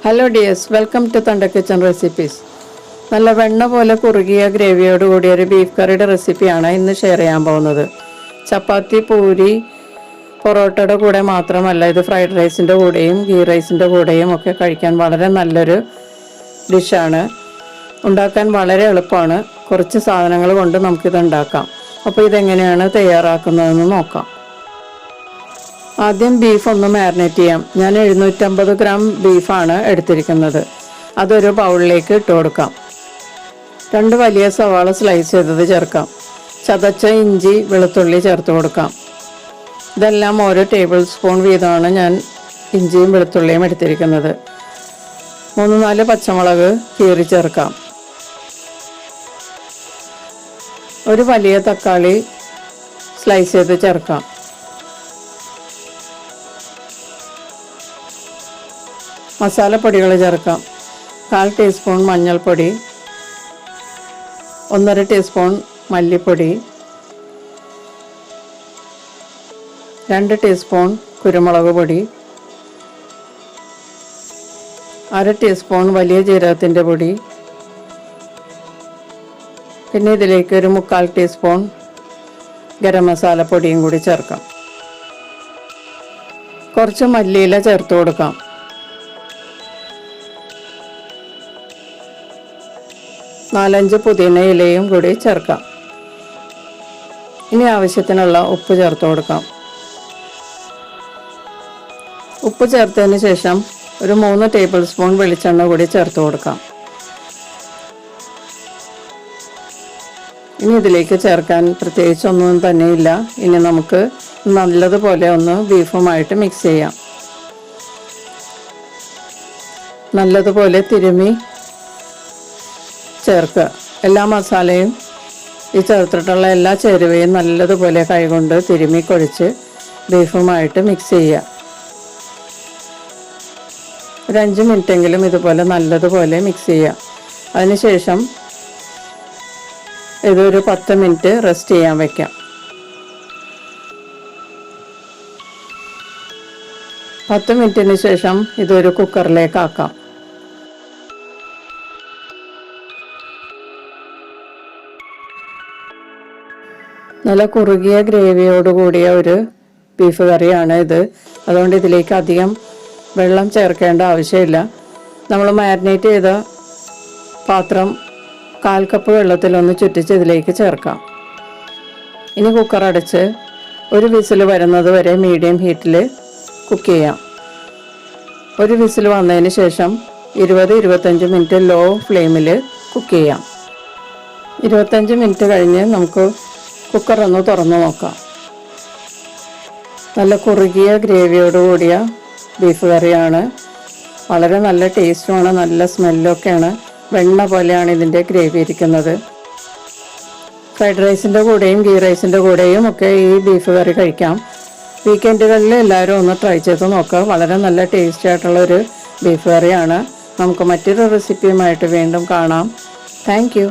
Hello dears, welcome to തണ്ട kitchen recipes. നല്ല വെണ്ണ പോലെ കുറുകിയ ഗ്രേവിയോട് കൂടിയ ഒരു ബീഫ് കറിയുടെ റെസിപ്പിയാണ് ഇന്ന് ഷെയർ ചെയ്യാൻ പോകുന്നത്. ചപ്പാത്തി, പൂരി, പൊറോട്ടയുടെ കൂടെ മാത്രമല്ല, ഇത് ഫ്രൈഡ് റൈസിൻ്റെ കൂടെയും ഗീ റൈസിൻ്റെ കൂടെയും ഒക്കെ കഴിക്കാൻ വളരെ നല്ലൊരു ഡിഷാണ്. ഉണ്ടാക്കാൻ വളരെ എളുപ്പമാണ്. കുറച്ച് സാധനങ്ങൾ കൊണ്ട് നമുക്കിത് ഉണ്ടാക്കാം. അപ്പോൾ ഇതെങ്ങനെയാണ് തയ്യാറാക്കുന്നതെന്ന് നോക്കാം. ആദ്യം ബീഫ് ഒന്ന് മാരിനേറ്റ് ചെയ്യാം. ഞാൻ 750 ഗ്രാം ബീഫാണ് എടുത്തിരിക്കുന്നത്. അതൊരു ബൗളിലേക്ക് ഇട്ട് കൊടുക്കാം. 2 വലിയ സവാള സ്ലൈസ് ചെയ്തത് ചേർക്കാം. ചതച്ച ഇഞ്ചി, വെളുത്തുള്ളി ചേർത്ത് കൊടുക്കാം. ഇതെല്ലാം ഓരോ ടേബിൾ സ്പൂൺ വീതമാണ് ഞാൻ ഇഞ്ചിയും വെളുത്തുള്ളിയും എടുത്തിരിക്കുന്നത്. 3-4 പച്ചമുളക് കീറി ചേർക്കാം. ഒരു വലിയ തക്കാളി സ്ലൈസ് ചെയ്ത് ചേർക്കാം. മസാലപ്പൊടികൾ ചേർക്കാം. 1/4 ടീസ്പൂൺ മഞ്ഞൾപ്പൊടി, 1.5 ടീസ്പൂൺ മല്ലിപ്പൊടി, 2 ടീസ്പൂൺ കുരുമുളക് പൊടി, 1/2 ടീസ്പൂൺ വലിയ ജീരകത്തിൻ്റെ പൊടി, പിന്നെ ഇതിലേക്ക് ഒരു 3/4 ടീസ്പൂൺ ഗരം മസാല പൊടിയും കൂടി ചേർക്കാം. കുറച്ച് മല്ലിയില ചേർത്ത് കൊടുക്കാം. 4-5 പുതിന ഇലയും കൂടി ചേർക്കാം. ഇനി ആവശ്യത്തിനുള്ള ഉപ്പ് ചേർത്ത് കൊടുക്കാം. ഉപ്പ് ചേർത്തതിന് ശേഷം ഒരു 3 ടേബിൾ സ്പൂൺ വെളിച്ചെണ്ണ കൂടി ചേർത്ത് കൊടുക്കാം. ഇനി ഇതിലേക്ക് ചേർക്കാൻ പ്രത്യേകിച്ചൊന്നും തന്നെയില്ല. ഇനി നമുക്ക് നല്ലതുപോലെ ഒന്ന് ബീഫുമായിട്ട് മിക്സ് ചെയ്യാം. നല്ലതുപോലെ തിരുമ്മി ചേർക്കുക. എല്ലാ മസാലയും ഈ ചേർത്തിട്ടുള്ള എല്ലാ ചേരുവയും നല്ലതുപോലെ കൈകൊണ്ട് തിരുമ്മി കുഴച്ച് ബീഫുമായിട്ട് മിക്സ് ചെയ്യുക. ഒരു 5 മിനിറ്റെങ്കിലും ഇതുപോലെ നല്ലതുപോലെ മിക്സ് ചെയ്യുക. അതിനുശേഷം ഇതൊരു 10 മിനിറ്റ് റെസ്റ്റ് ചെയ്യാൻ വയ്ക്കാം. 10 മിനിറ്റിന് ശേഷം ഇതൊരു കുക്കറിലേക്ക് ആക്കാം. നല്ല കുറുകിയ ഗ്രേവിയോടുകൂടിയ ഒരു ബീഫ് കറിയാണ് ഇത്. അതുകൊണ്ട് ഇതിലേക്ക് അധികം വെള്ളം ചേർക്കേണ്ട ആവശ്യമില്ല. നമ്മൾ മാരിനേറ്റ് ചെയ്ത പാത്രം 1/4 കപ്പ് വെള്ളത്തിലൊന്ന് ചുറ്റിച്ച് ഇതിലേക്ക് ചേർക്കാം. ഇനി കുക്കർ അടച്ച് ഒരു വിസിൽ വരുന്നത് വരെ മീഡിയം ഹീറ്റിൽ കുക്ക് ചെയ്യാം. ഒരു വിസിൽ വന്നതിന് ശേഷം 20-25 മിനിറ്റ് ലോ ഫ്ലെയിമിൽ കുക്ക് ചെയ്യാം. 25 മിനിറ്റ് കഴിഞ്ഞ് നമുക്ക് കുക്കർ ഒന്ന് തുറന്ന് നോക്കാം. നല്ല കുറുകിയ ഗ്രേവിയോട് കൂടിയ ബീഫ് കറിയാണ്. വളരെ നല്ല ടേസ്റ്റുമാണ്, നല്ല സ്മെല്ലൊക്കെയാണ്. വെണ്ണ പോലെയാണ് ഇതിൻ്റെ ഗ്രേവി ഇരിക്കുന്നത്. ഫ്രൈഡ് റൈസിൻ്റെ കൂടെയും ഗീ റൈസിൻ്റെ കൂടെയും ഒക്കെ ഈ ബീഫ് കറി കഴിക്കാം. വീക്കെൻഡുകളിൽ എല്ലാവരും ഒന്ന് ട്രൈ ചെയ്ത് നോക്കുക. വളരെ നല്ല ടേസ്റ്റി ആയിട്ടുള്ളൊരു ബീഫ് കറിയാണ്. നമുക്ക് മറ്റൊരു റെസിപ്പിയുമായിട്ട് വീണ്ടും കാണാം. Thank you.